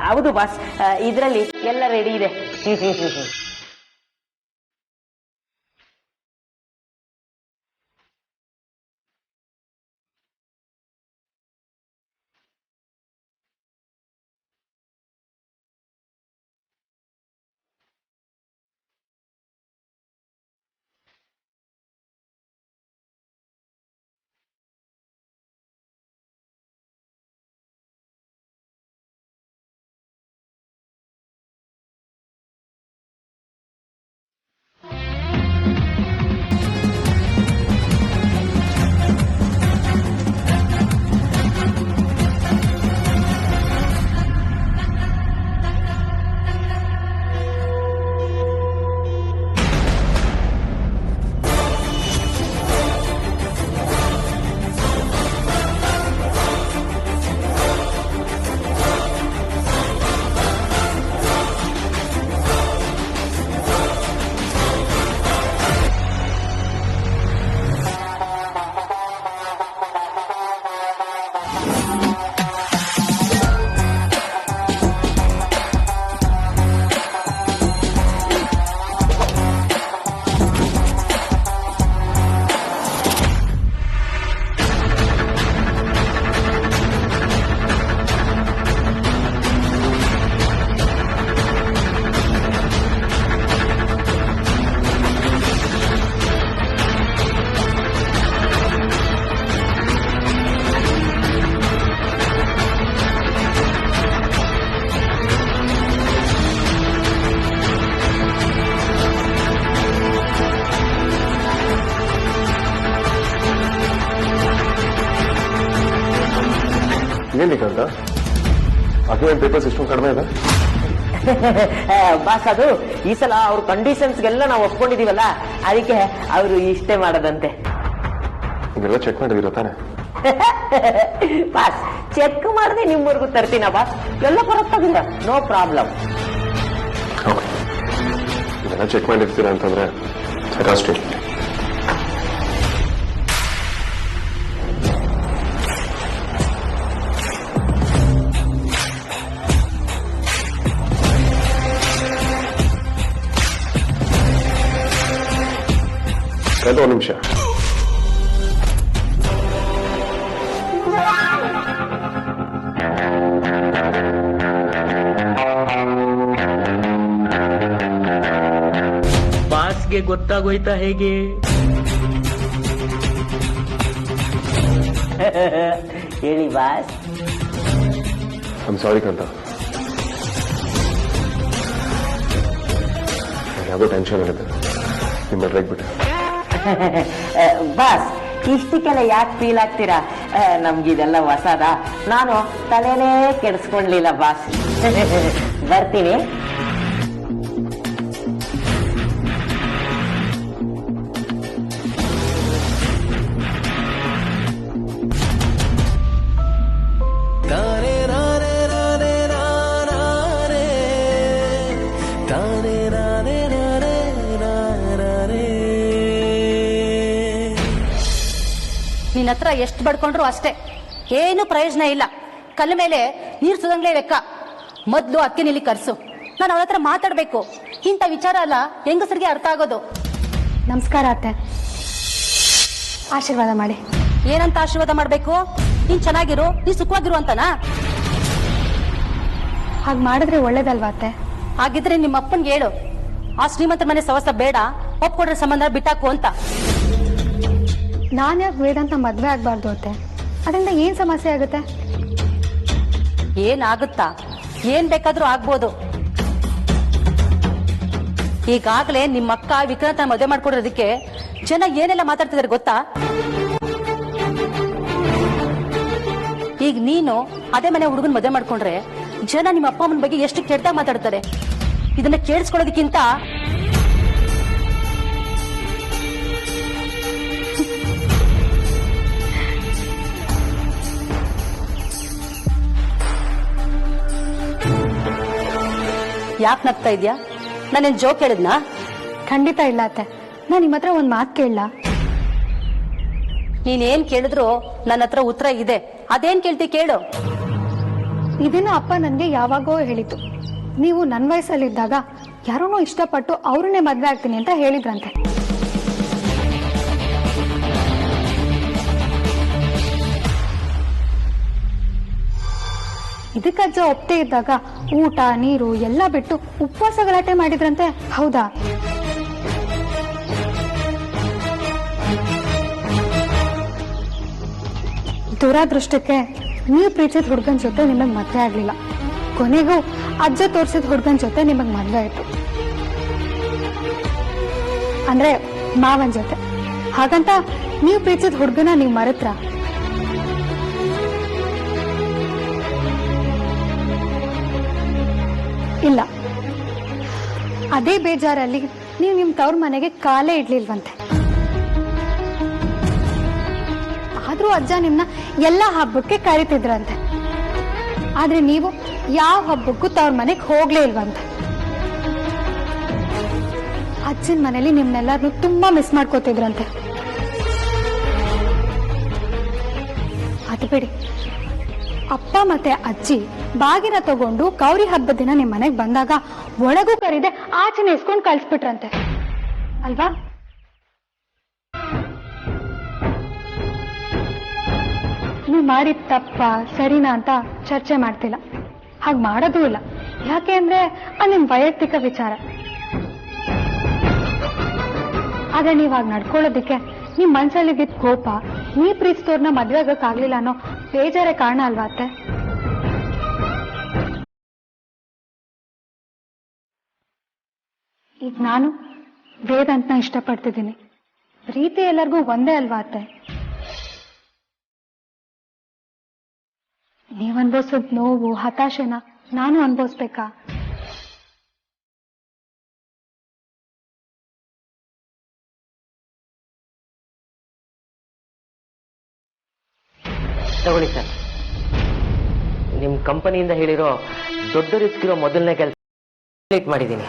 ಹೌದು ಬಾಸ್, ಇದರಲ್ಲಿ ಎಲ್ಲ ರೆಡಿ ಇದೆ. ಏನಿಕಂತ ಅದೇ ಪೇಪರ್ಸ್ ಇಷ್ಟೊಂದು ಕಡಿಮೆ ಇದೆ ಬಾಸ್. ಅದು ಈ ಸಲ ಅವ್ರ ಕಂಡೀಷನ್ಸ್ಗೆಲ್ಲ ನಾವು ಒಪ್ಕೊಂಡಿದೀವಲ್ಲ, ಅದಕ್ಕೆ ಅವರು ಇಷ್ಟೇ ಮಾಡೋದಂತೆ. ಇದೆಲ್ಲ ಚೆಕ್ ಮಾಡಿದಿರ ತಾನೆ? ಬಾಸ್, ಚೆಕ್ ಮಾಡದೆ ನಿಮ್ಮವರೆಗೂ ತರ್ತೀನ ಬಾಸ್, ಎಲ್ಲ ಬರುತ್ತಾಗಿಲ್ಲ, ನೋ ಪ್ರಾಬ್ಲಮ್. ಇದೆಲ್ಲ ಚೆಕ್ ಮಾಡಿರ್ತೀರಾ ಅಂತಂದ್ರೆ ಅಷ್ಟೇ. ಒಂದು ನಿಮಿಷ. ಬಾಸ್ಗೆ ಗೊತ್ತಾಗೋಯ್ತಾ ಹೇಗೆ? ಹೇಳಿ ಬಾಸ್. ಸಾರಿ ಕಂತ, ಯಾವುದೋ ಟೆನ್ಷನ್ ಆಗುತ್ತೆ ನಿಮ್ಮ ಬಿಟ್ಟೆ. ಬಾಸ್, ಇಷ್ಟಕ್ಕೆಲ್ಲ ಯಾಕೆ ಫೀಲ್ ಆಗ್ತೀರಾ? ನಮ್ಗಿದೆಲ್ಲ ಹೊಸದ, ನಾನು ತಲೆನೇ ಕೆಡಿಸ್ಕೊಂಡ್ಲಿಲ್ಲ ಬಾಸ್. ಬರ್ತೀನಿ. ನಿನ್ನ ಹತ್ರ ಎಷ್ಟು ಬಡ್ಕೊಂಡ್ರು ಅಷ್ಟೇ, ಏನು ಪ್ರಯೋಜನ ಇಲ್ಲ. ಕಲ್ಲ ಮೇಲೆ ನೀರು ಸುದಂಗ್ಲೇ ಲೆಕ್ಕ. ಮೊದ್ಲು ಅದಕ್ಕೆ ನಿಲ್ಲಿ ಕರ್ಸು, ನಾನು ಅವಳ ಹತ್ರ ಮಾತಾಡ್ಬೇಕು. ಇಂಥ ವಿಚಾರ ಅಲ್ಲ ಹೆಂಗಸರಿಗೆ ಅರ್ಥ ಆಗೋದು. ನಮಸ್ಕಾರ ಅತ್ತೆ, ಆಶೀರ್ವಾದ ಮಾಡಿ. ಏನಂತ ಆಶೀರ್ವಾದ ಮಾಡ್ಬೇಕು? ನೀನ್ ಚೆನ್ನಾಗಿರು, ನೀನ್ ಸುಖವಾಗಿರು ಅಂತನಾ? ಹಾಗೆ ಮಾಡಿದ್ರೆ ಒಳ್ಳೇದಲ್ವಾ ಅತ್ತೆ? ಹಾಗಿದ್ರೆ ನಿಮ್ಮ ಅಪ್ಪನ್ಗೆ ಹೇಳು, ಆ ಶ್ರೀಮಂತರ ಮನೆ ಸವಸ ಬೇಡ, ಒಪ್ಕೊಡ್ರೆ ಸಂಬಂಧ ಬಿಟ್ಟಾಕು ಅಂತ. ನಾನು ಯಾಕೆ ವೇದಾಂತ ಮದ್ವೆ ಆಗ್ಬಾರ್ದು ಅತ್ತೆ? ಅದರಿಂದ ಏನ್ ಸಮಸ್ಯೆ ಆಗುತ್ತೆ? ಏನಾಗುತ್ತಾ? ಏನ್ ಬೇಕಾದ್ರೂ ಆಗ್ಬೋದು. ಈಗಾಗಲೇ ನಿಮ್ಮ ಅಕ್ಕ ವಿಕ್ರಾಂತ ಮದುವೆ ಮಾಡ್ಕೊಡೋದಕ್ಕೆ ಜನ ಏನೆಲ್ಲ ಮಾತಾಡ್ತಿದಾರೆ ಗೊತ್ತಾ? ಈಗ ನೀನು ಅದೇ ಮನೆ ಹುಡುಗನ್ ಮದುವೆ ಮಾಡ್ಕೊಂಡ್ರೆ ಜನ ನಿಮ್ಮ ಅಪ್ಪ ಅಮ್ಮನ ಬಗ್ಗೆ ಎಷ್ಟು ಕೆಟ್ಟದಾಗ ಮಾತಾಡ್ತಾರೆ. ಇದನ್ನ ಕೇಳಿಸ್ಕೊಳ್ಳೋದಕ್ಕಿಂತ ಯಾಕೆ ನಗ್ತಾ ಇದ್ಯಾ? ನಾನೇನ್ ಜೋಕ್ ಹೇಳಿದ್ನಾ? ಖಂಡಿತ ಇಲ್ಲ ಅತ್ತೆ, ನಾನು ನಿಮ್ಮ ಹತ್ರ ಒಂದ್ ಮಾತು ಕೇಳಲ್ಲ. ನೀನೇನ್ ಕೇಳಿದ್ರು ನನ್ನ ಹತ್ರ ಉತ್ತರ ಇದೆ. ಅದೇನ್ ಕೇಳ್ತಿ ಕೇಳು. ಇದನ್ನ ಅಪ್ಪ ನನಗೆ ಯಾವಾಗೋ ಹೇಳಿತು. ನೀವು ನನ್ನ ವಯಸ್ಸಲ್ಲಿದ್ದಾಗ ಯಾರನ್ನೋ ಇಷ್ಟಪಟ್ಟು ಅವ್ರನ್ನೇ ಮದ್ವೆ ಆಗ್ತೀನಿ ಅಂತ ಹೇಳಿದ್ರಂತೆ. ಇದಕ್ಕಜ್ಜ ಒಪ್ತೇ ಇದ್ದಾಗ ಊಟ ನೀರು ಎಲ್ಲ ಬಿಟ್ಟು ಉಪವಾಸ ಗಲಾಟೆ ಮಾಡಿದ್ರಂತೆ. ಹೌದಾ? ದುರಾದೃಷ್ಟಕ್ಕೆ ನೀವು ಪ್ರೀತಿಸಿದ ಹುಡುಗನ ಜೊತೆ ನಿಮಗ್ ಮದ್ವೆ ಆಗ್ಲಿಲ್ಲ. ಕೊನೆಗೂ ಅಜ್ಜ ತೋರಿಸಿದ ಹುಡುಗನ ಜೊತೆ ನಿಮಗ್ ಮದ್ವೆ ಆಯ್ತು, ಅಂದ್ರೆ ಮಾವನ್ ಜೊತೆ. ಹಾಗಂತ ನೀವು ಪ್ರೀತಿಸಿದ ಹುಡುಗನ ನೀವು ಮರೆತ್ರ? ಇಲ್ಲ. ಅದೇ ಬೇಜಾರಲ್ಲಿ ನೀವು ನಿಮ್ ತವ್ರ ಮನೆಗೆ ಕಾಲೇ ಇಡ್ಲಿಲ್ವಂತೆ. ಆದ್ರೂ ಅಜ್ಜ ನಿಮ್ನ ಎಲ್ಲಾ ಹಬ್ಬಕ್ಕೆ ಕರೀತಿದ್ರಂತೆ. ಆದ್ರೆ ನೀವು ಯಾವ ಹಬ್ಬಕ್ಕೂ ತವ್ರ ಮನೆಗೆ ಹೋಗ್ಲೇ ಇಲ್ವಂತೆ. ಅಜ್ಜನ ಮನೇಲಿ ನಿಮ್ನೆಲ್ಲರನ್ನು ತುಂಬಾ ಮಿಸ್ ಮಾಡ್ಕೋತಿದ್ರಂತೆ. ಅದು ಬಿಡಿ, ಅಪ್ಪ ಮತ್ತೆ ಅಜ್ಜಿ ಬಾಗಿನ ತಗೊಂಡು ಗೌರಿ ಹಬ್ಬದ ದಿನ ನಿಮ್ ಮನೆಗ್ ಬಂದಾಗ ಒಳಗೂ ಕರೀದೆ ಆಚೆನೆ ಇಸ್ಕೊಂಡ್ ಕಳ್ಸ್ಬಿಟ್ರಂತೆ ಅಲ್ವಾ? ನೀವು ಮಾಡಿದ ತಪ್ಪ ಸರಿನಾ ಅಂತ ಚರ್ಚೆ ಮಾಡ್ತಿಲ್ಲ, ಹಾಗೆ ಮಾಡೋದೂ ಇಲ್ಲ. ಯಾಕೆ ಅಂದ್ರೆ ಅದು ನಿಮ್ ವೈಯಕ್ತಿಕ ವಿಚಾರ. ಆದ್ರೆ ನೀವ್ ಹಾಗೆ ನಡ್ಕೊಳ್ಳೋದಿಕ್ಕೆ ನಿಮ್ ಮನ್ಸಲ್ಲಿದ್ದ ಕೋಪ, ನೀವ್ ಪ್ರೀತಿಸ್ತೋರ್ನ ಮದ್ವೆ ಆಗಕ್ಕಾಗ್ಲಿಲ್ಲ ಅನ್ನೋ ಬೇಜಾರೇ ಕಾರಣ ಅಲ್ವಾ ಅತ್ತೆ? ಈಗ ನಾನು ವೇದಾಂತನ ಇಷ್ಟಪಡ್ತಿದ್ದೀನಿ. ಪ್ರೀತಿ ಎಲ್ಲರಿಗೂ ಒಂದೇ ಅಲ್ವಾ ಅತ್ತೆ? ನೀವ್ ಅನ್ಭವಿಸೋದ್ ನೋವು, ಹತಾಶೆನ ನಾನು ಅನ್ಭವಿಸ್ಬೇಕಾ? ತಗೊಳ್ಳಿ ಸರ್, ನಿಮ್ ಕಂಪನಿಯಿಂದ ಹೇಳಿರೋ ದೊಡ್ಡ ರಿಸ್ಕ್ ಇರೋ ಮೊದಲನೇ ಕೆಲಸ ಕಂಪ್ಲೀಟ್ ಮಾಡಿದ್ದೀನಿ.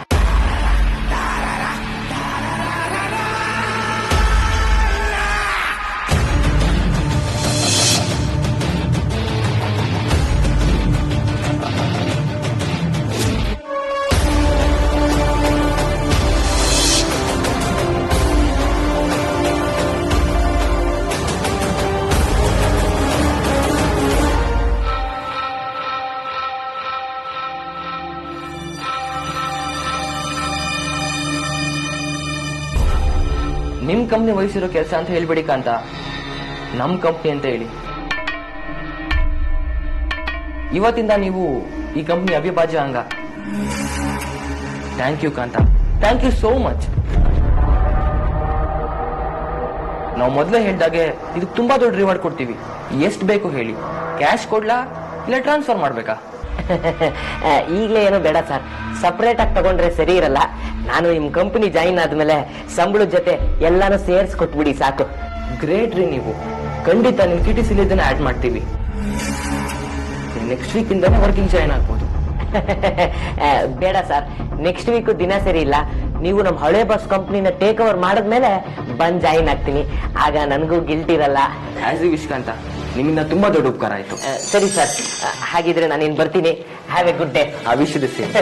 ನಿಮ್ ಕಂಪ್ನಿ ವಹಿಸಿರೋ ಕೆಲಸ ಅಂತ ಹೇಳ್ಬೇಡಿ ಕಾಂತ, ನಮ್ ಕಂಪ್ನಿ ಅಂತ ಹೇಳಿ. ಇವತ್ತಿಂದ ನೀವು ಈ ಕಂಪ್ನಿ ಅವಿಭಾಜ್ಯ ಅಂಗ. Thank you Kantha, thank you so much. ನಾವು ಮೊದಲೇ ಹೇಳ್ದಾಗೆ ಇದಕ್ಕೆ ತುಂಬಾ ದೊಡ್ಡ ರಿವಾರ್ಡ್ ಕೊಡ್ತೀವಿ. ಎಷ್ಟು ಬೇಕು ಹೇಳಿ, ಕ್ಯಾಶ್ ಕೊಡ್ಲಾ ಇಲ್ಲ ಟ್ರಾನ್ಸ್ಫರ್ ಮಾಡ್ಬೇಕಾ? ಈಗಲೇ ಏನೋ ಬೇಡ ಸರ್, ಸಪರೇಟ್ ಆಗಿ ತಗೊಂಡ್ರೆ ಸರಿ ಇರಲ್ಲ. ನಾನು ನಿಮ್ ಕಂಪನಿ ಜಾಯಿನ್ ಆದ್ಮೇಲೆ ಸಂಬಳದ ಜೊತೆ ಎಲ್ಲಾನು ಸೇರಿಸ್ಕೊಟ್ಬಿಡಿ ಸಾಕು. ಗ್ರೇಟ್ ರೀ ನೀವು. ಖಂಡಿತ ನಿಮ್ ಕಿಟಿಸಿಲಿ ಇದನ್ನ ಆಡ್ ಮಾಡ್ತೀವಿ. ನೆಕ್ಸ್ಟ್ ವೀಕ್ ಇಂದಾನೆ ವರ್ಕಿಂಗ್ ಜಾಯಿನ್ ಆಗ್ಬೋದು. ಬೇಡ ಸರ್, ನೆಕ್ಸ್ಟ್ ವೀಕ್ ದಿನ ಸರಿ ಇಲ್ಲ. ನೀವು ನಮ್ಮ ಹಳೆ ಬಸ್ ಕಂಪ್ನಿನ ಟೇಕ್ ಓವರ್ ಮಾಡಿದ್ಮೇಲೆ ಬಂದ್ ಜಾಯಿನ್ ಆಗ್ತೀನಿ. ಆಗ ನನಗೂ ಗಿಲ್ಟ್ ಇರಲ್ಲ. ಆಸ್ ಯು ವಿಶ್ ಕಾಂತ, ನಿಮ್ಮಿಂದ ತುಂಬಾ ದೊಡ್ಡ ಉಪಕಾರ ಆಯ್ತು. ಸರಿ ಸರ್, ಹಾಗಿದ್ರೆ ನಾನಿನ್ ಬರ್ತೀನಿ. Have A good day. ಆ ವಿಷಯದ ಸೇಮ್.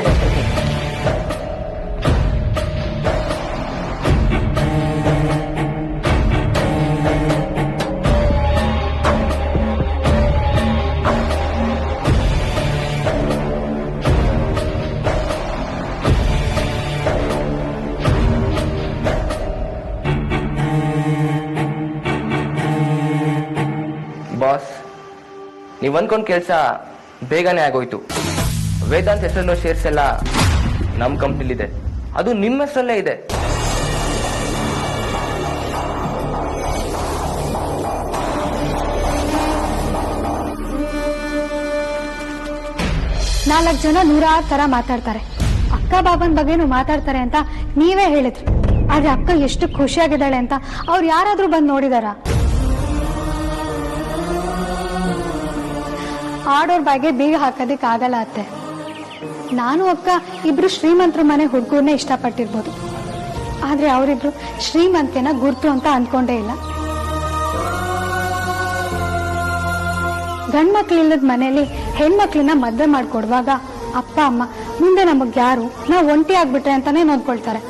ಬಾಸ್, ನೀವ್ ಅನ್ಕೊಂಡ್ ಕೆಲ್ಸ ಬೇಗನೆ ಆಗೋಯ್ತು. ವೇದಾಂತ್ ಹೆಸರಲ್ಲೋ ಶೇರ್ಸ್ ಎಲ್ಲ ನಮ್ ಕಂಪ್ನಿಲಿದೆ, ಅದು ನಿಮ್ಮ ಹೆಸರಲ್ಲೇ ಇದೆ. ನಾಲ್ಕು ಜನ 106 ತರ ಮಾತಾಡ್ತಾರೆ. ಅಕ್ಕ ಬಾಬನ್ ಬಗ್ಗೆನೂ ಮಾತಾಡ್ತಾರೆ ಅಂತ ನೀವೇ ಹೇಳಿದ್ರಿ. ಆದ್ರೆ ಅಕ್ಕ ಎಷ್ಟು ಖುಷಿಯಾಗಿದ್ದಾಳೆ ಅಂತ ಅವ್ರು ಯಾರಾದ್ರೂ ಬಂದು ನೋಡಿದಾರ? ಆಡೋರ್ ಬಾಯಿಗೆ ಬೀಗ ಹಾಕೋದಿಕ್ ಆಗಲ್ಲ ಅತ್ತೆ. ನಾನು ಅಕ್ಕ ಇಬ್ರು ಶ್ರೀಮಂತರ ಮನೆ ಹುಡುಗರನ್ನೇ ಇಷ್ಟಪಟ್ಟಿರ್ಬೋದು, ಆದ್ರೆ ಅವರಿಬ್ರು ಶ್ರೀಮಂತಿನ ಗುರ್ತು ಅಂತ ಅನ್ಕೊಂಡೇ ಇಲ್ಲ. ಗಂಡ್ಮಕ್ಳು ಇಲ್ಲದ ಮನೇಲಿ ಹೆಣ್ಮಕ್ಳನ್ನ ಮದ್ವೆ ಮಾಡ್ಕೊಡುವಾಗ ಅಪ್ಪ ಅಮ್ಮ ಮುಂದೆ ನಮಗ್ ಯಾರು ನಾವು ಒಂಟಿ ಆಗ್ಬಿಟ್ರೆ ಅಂತಾನೆ ನೋಡ್ಕೊಳ್ತಾರೆ.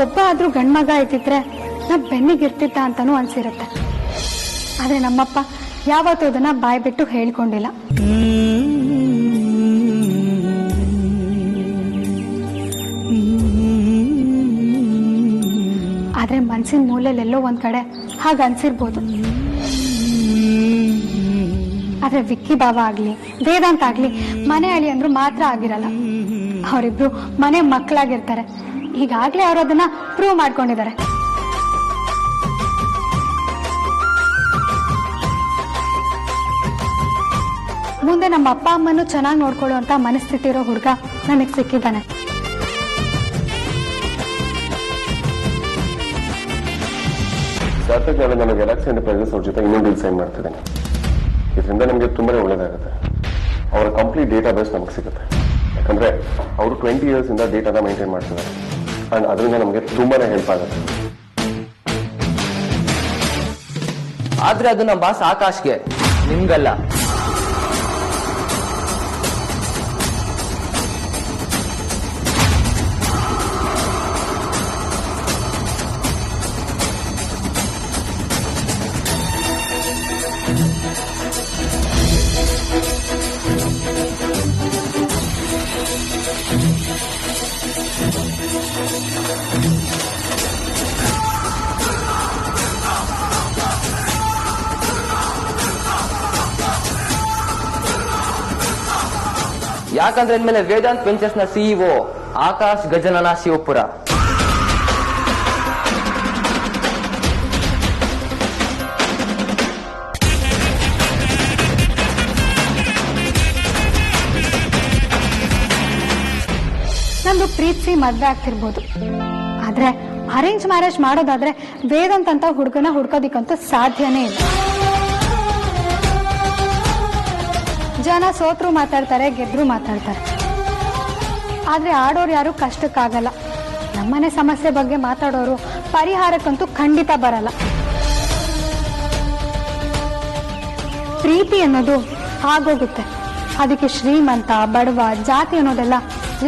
ಒಬ್ಬ ಆದ್ರೂ ಗಂಡ್ಮಗ ಇದ್ದಿದ್ರೆ ನಾ ಬೆನ್ನಿಗಿರ್ತಿತ್ತ ಅಂತಾನೂ ಅನ್ಸಿರುತ್ತೆ. ಆದ್ರೆ ನಮ್ಮಪ್ಪ ಯಾವತ್ತೂ ಅದನ್ನ ಬಾಯ್ ಬಿಟ್ಟು ಹೇಳ್ಕೊಂಡಿಲ್ಲ. ಆದ್ರೆ ಮನ್ಸಿನ ಮೂಲೆಯಲ್ಲೆಲ್ಲೋ ಒಂದ್ ಕಡೆ ಹಾಗ ಅನ್ಸಿರ್ಬೋದು. ಆದ್ರೆ ವಿಕ್ಕಿ ಬಾವ ಆಗ್ಲಿ ವೇದಾಂತ ಆಗ್ಲಿ ಮನೆ ಅಳಿ ಅಂದ್ರು ಮಾತ್ರ ಆಗಿರಲ್ಲ. ಅವರಿಬ್ರು ಮನೆ ಮಕ್ಕಳಾಗಿರ್ತಾರೆ. ಈಗಾಗ್ಲೇ ಅವ್ರು ಅದನ್ನ ಪ್ರೂವ್ ಮಾಡ್ಕೊಂಡಿದ್ದಾರೆ. ಮುಂದೆ ನಮ್ಮ ಅಪ್ಪ ಅಮ್ಮನ್ನು ಚೆನ್ನಾಗಿ ನೋಡ್ಕೊಳ್ಳುವಂತ ಮನಸ್ಥಿತಿ ಇರೋ ಹುಡುಗ ನನಗ್ ಸಿಕ್ಕಿದ್ದಾನೆ. ಸಾರ್ಥಕ್ ನಾಳೆ ನಾನು ಗ್ಯಾಲಕ್ಸಿ ಎಂಟರ್ಪ್ರೈಸಸ್ ಅವ್ರ ಜೊತೆ ಇನ್ನೊಂದು ಡೀಲ್ ಸೈನ್ ಮಾಡ್ತಿದ್ದೇನೆ. ಇದರಿಂದ ನಮಗೆ ತುಂಬಾನೇ ಒಳ್ಳೇದಾಗುತ್ತೆ. ಅವರ ಕಂಪ್ಲೀಟ್ ಡೇಟಾ ಬೇಸ್ ನಮಗೆ ಸಿಗುತ್ತೆ. ಯಾಕಂದ್ರೆ ಅವರು 20 years ಇಂದ ಡೇಟಾನ ಮೇಂಟೈನ್ ಮಾಡ್ತಿದ್ದಾರೆ. ಅಂಡ್ ಅದರಿಂದ ನಮಗೆ ತುಂಬಾನೇ ಹೆಲ್ಪ್ ಆಗುತ್ತೆ. ಆದ್ರೆ ಅದು ನಮ್ಮ ಬಾಸ್ ಆಕಾಶ್ಗೆ, ನಿಮ್ಗಲ್ಲ. ಯಾಕಂದ್ರೆ ಇನ್ಮೇಲೆ ವೇದಾಂತ್ ವೆಂಚರ್ಸ್ ನ ಸಿಇಒ ಆಕಾಶ್ ಗಜನನ ಶಿವಪುರ. ನಮ್ದು ಪ್ರೀತಿಸಿ ಮದ್ವೆ ಆಗ್ತಿರ್ಬೋದು. ಆದ್ರೆ ಅರೇಂಜ್ ಮ್ಯಾರೇಜ್ ಮಾಡೋದಾದ್ರೆ ವೇದಾಂತ್ ಅಂತ ಹುಡುಗನ ಹುಡ್ಕೋದಿಕ್ಕಂತೂ ಸಾಧ್ಯನೇ ಇಲ್ಲ. ಜನ ಸೋತ್ರು ಮಾತಾಡ್ತಾರೆ, ಗೆದ್ರು ಮಾತಾಡ್ತಾರೆ. ಆದ್ರೆ ಆಡೋರು ಯಾರು ಕಷ್ಟಕ್ಕಾಗಲ್ಲ. ನಮ್ಮನೆ ಸಮಸ್ಯೆ ಬಗ್ಗೆ ಮಾತಾಡೋರು ಪರಿಹಾರಕ್ಕಂತೂ ಖಂಡಿತ ಬರಲ್ಲ. ಪ್ರೀತಿ ಅನ್ನೋದು ಆಗೋಗುತ್ತೆ. ಅದಕ್ಕೆ ಶ್ರೀಮಂತ ಬಡವ ಜಾತಿ ಅನ್ನೋದೆಲ್ಲ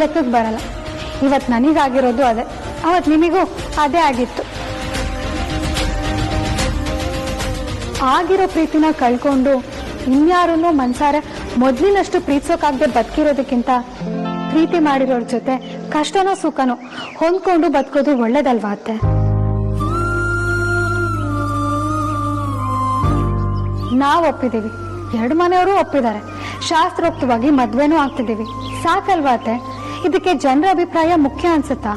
ಲೆಕ್ಕಕ್ಕೆ ಬರಲ್ಲ. ಇವತ್ತು ನನಗಾಗಿರೋದು ಅದೇ, ಅವತ್ತು ನಿಮಗೂ ಅದೇ ಆಗಿತ್ತು. ಆಗಿರೋ ಪ್ರೀತಿನ ಕಳ್ಕೊಂಡು ಇನ್ಯಾರನ್ನೋ ಮನ್ಸಾರೆ ಮೊದ್ಲಿನಷ್ಟು ಪ್ರೀತಿಸೋಕಾಗದೆ ಬದುಕಿರೋದಕ್ಕಿಂತ ಪ್ರೀತಿ ಮಾಡಿರೋರ್ ಜೊತೆ ಕಷ್ಟನೋ ಸುಖನೋ ಹೊಂದ್ಕೊಂಡು ಬದುಕೋದು ಒಳ್ಳೇದಲ್ವಾ ಅತ್ತೆ? ನಾವ್ ಒಪ್ಪಿದೀವಿ, 2 ಮನೆಯವರು ಒಪ್ಪಿದ್ದಾರೆ, ಶಾಸ್ತ್ರೋಕ್ತವಾಗಿ ಮದ್ವೆನೂ ಆಗ್ತಿದೀವಿ. ಸಾಕಲ್ವಾ ಅತ್ತೆ? ಇದಕ್ಕೆ ಜನರ ಅಭಿಪ್ರಾಯ ಮುಖ್ಯ ಅನ್ಸುತ್ತಾ?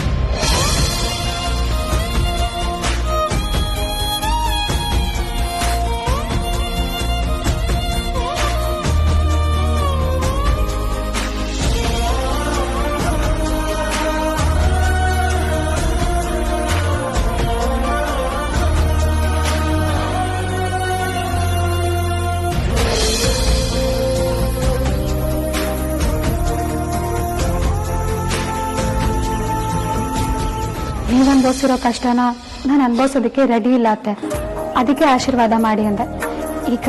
ನೀವು ಅನ್ಭವಿಸಿರೋ ಕಷ್ಟನ ನಾನು ಅನ್ಭವಿಸೋದಕ್ಕೆ ರೆಡಿ ಇಲ್ಲ ಅತ್ತೆ. ಅದಕ್ಕೆ ಆಶೀರ್ವಾದ ಮಾಡಿ ಅಂದೆ. ಈಗ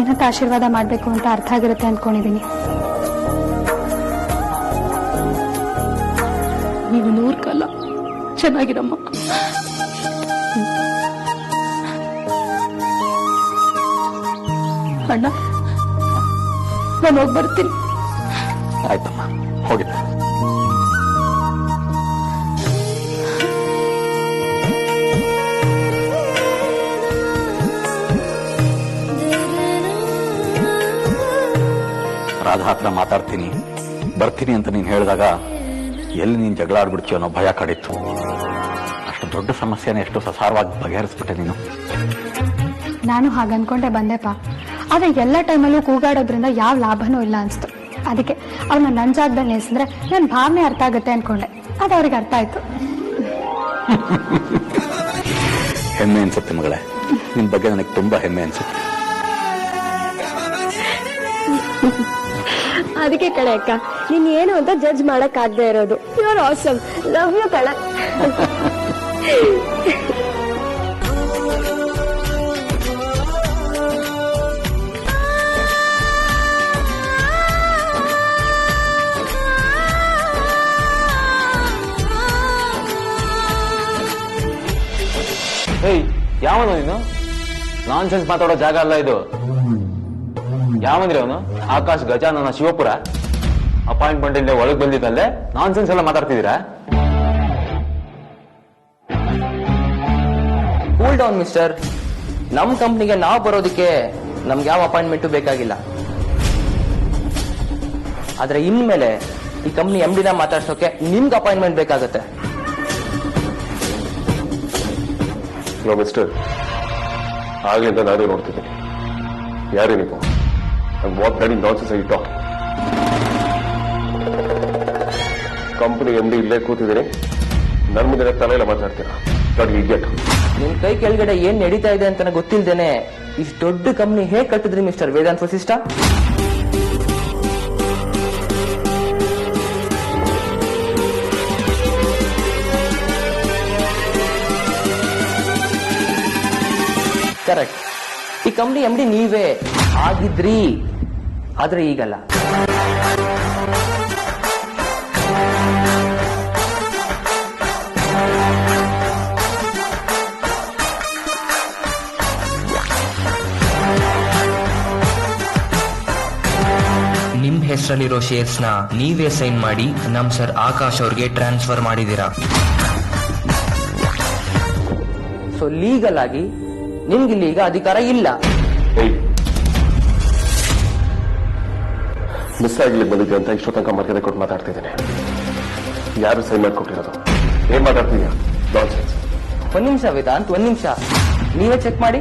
ಏನಂತ ಆಶೀರ್ವಾದ ಮಾಡಬೇಕು ಅಂತ ಅರ್ಥ ಆಗಿರುತ್ತೆ ಅಂದ್ಕೊಂಡಿದ್ದೀನಿ. ನೀವು 100 ಕಾಲ ಚೆನ್ನಾಗಿರಮ್ಮ. ಅಣ್ಣ, ನಾನು ಹೋಗಿ ಬರ್ತೀನಿ. ಆಯ್ತಮ್ಮ, ಹೋಗಿದ್ದ. ರಾಧಾ ಹತ್ರ ಮಾತಾಡ್ತೀನಿ ಬರ್ತೀನಿ ಅಂತ ನೀನು ಹೇಳಿದಾಗ ಎಲ್ಲಿ ನೀನು ಜಗಳ ಆಡ್ಬಿಡ್ತೀಯೋ ಅನ್ನೋ ಭಯ ಕಡಿತ್ತು. ಅಷ್ಟು ದೊಡ್ಡ ಸಮಸ್ಯೆನ ಎಷ್ಟು ಸಸಾರವಾಗಿ ಬಗೆಹರಿಸ್ಬಿಟ್ಟೆ ನೀನು. ನಾನು ಹಾಗನ್ಕೊಂಡೆ ಬಂದೆಪ್ಪ. ಆದ್ರೆ ಎಲ್ಲ ಟೈಮಲ್ಲೂ ಕೂಗಾಡೋದ್ರಿಂದ ಯಾವ ಲಾಭನೂ ಇಲ್ಲ ಅನ್ಸ್ತು. ಅದಕ್ಕೆ ಅವ್ರನ್ನ ನನ್ನ ಜಾಗದಲ್ಲಿ ನಿಲ್ಸಿದ್ರೆ ನನ್ನ ಭಾವನೆ ಅರ್ಥ ಆಗುತ್ತೆ ಅನ್ಕೊಂಡೆ. ಅದು ಅವ್ರಿಗೆ ಅರ್ಥ ಆಯ್ತು. ಹೆಮ್ಮೆ ಅನ್ಸುತ್ತೆ ಮಗಳೇ, ನಿನ್ ಬಗ್ಗೆ ನನಗೆ ತುಂಬಾ ಹೆಮ್ಮೆ ಅನ್ಸುತ್ತೆ. ಅದಕ್ಕೆ ಕಡೆ ಅಕ್ಕ, ನೀನ್ ಏನು ಅಂತ ಜಡ್ಜ್ ಮಾಡಕ್ ಆಗದೆ ಇರೋದು. You are awesome, love you ಕಡೆ. ಯಾವನು ನೀನು? ನಾನ್ ಸೆನ್ಸ್ ಮಾತಾಡೋ ಜಾಗ ಅಲ್ಲ ಇದು. ಯಾವಂದ್ರೆ ಅವನು? ಆಕಾಶ್ ಗಜಾನನ ಶಿವಪುರ ಅಪಾಯಿಂಟ್ಮೆಂಟ್ ಇಂದ ಒಳಗೆ ಬಂದಿದ್ದಲ್ಲೇ ನಾನ್ ಸೆನ್ಸ್ ಎಲ್ಲ ಮಾತಾಡ್ತಿದ್ದೀರಾ? Cool down mister. ನಮ್ ಕಂಪ್ನಿಗೆ ನಾವು ಬರೋದಕ್ಕೆ ನಮ್ಗೆ ಯಾವ ಅಪಾಯಿಂಟ್ಮೆಂಟು ಬೇಕಾಗಿಲ್ಲ. ಆದ್ರೆ ಇನ್ಮೇಲೆ ಈ ಕಂಪ್ನಿ MD ಮಾತಾಡ್ಸೋಕೆ ನಿಮ್ಗೆ ಅಪಾಯಿಂಟ್ಮೆಂಟ್ ಬೇಕಾಗತ್ತೆ. ನೋ ಮಿಸ್ಟರ್, ಆಗ್ಲಿಂದ ನಾನೇ ನೋಡ್ತಿದ್ದೀನಿ. ಯಾರೇ ನೀವು? ವಾಟ್ ಗಾಡಿ ನಾನ್ಸೆನ್ಸ್ ಆಗಿ ಟಾಕ್. ಕಂಪನಿ MD ಇಲ್ಲೇ ಕೂತಿದ್ದೀನಿ, ನನ್ನ ಮುಂದೆ ತಲೆಯಲ್ಲ ಮಾತಾಡ್ತೀರಾ? ಗಾಡಿ ಇಡಿಯಟ್. ನಿಮ್ ಕೈ ಕೆಳಗಡೆ ಏನ್ ನಡೀತಾ ಇದೆ ಅಂತ ಗೊತ್ತಿಲ್ದೇನೆ ಇಷ್ಟು ದೊಡ್ಡ ಕಂಪ್ನಿ ಹೇಗ್ ಕಟ್ಟಿದ್ರಿ ಮಿಸ್ಟರ್ ವೇದಾಂತ್ ವಸಿಷ್ಠ? ಕರೆಕ್ಟ್. ಈ ಕಂಪ್ನಿ MD ನೀವೇ ಆಗಿದ್ರಿ, ಆದ್ರೆ ಈಗಲ್ಲ. ನಿಮ್ ಹೆಸರಲ್ಲಿರೋ ಶೇರ್ಸ್ ನ ನೀವೇ ಸೈನ್ ಮಾಡಿ ನಮ್ ಸರ್ ಆಕಾಶ್ ಅವ್ರಿಗೆ ಟ್ರಾನ್ಸ್ಫರ್ ಮಾಡಿದೀರಾ. ಸೊ ಲೀಗಲ್ ಆಗಿ ನಿಮ್ಗಿಲ್ಲಿ ಈಗ ಅಧಿಕಾರ ಇಲ್ಲ. ಮಿಸ್ ಆಗ್ಲಿಕ್ಕೆ ಬಂದಿದ್ದೆ ಅಂತ ಇಷ್ಟೋ ತನಕ ಮರ್ಯಾದೆ ಕೊಟ್ಟು ಮಾತಾಡ್ತಿದ್ದೇನೆ. ಯಾರು ಸೈನ್ ಮಾಡ್ಕೊಟ್ಟಿರೋದು? ಏನ್ ಮಾತಾಡ್ತೀಯ? ಒಂದ್ ನಿಮಿಷ ವೇದಾಂತ್, ಒಂದ್ ನಿಮಿಷ. ನೀವೇ ಚೆಕ್ ಮಾಡಿ.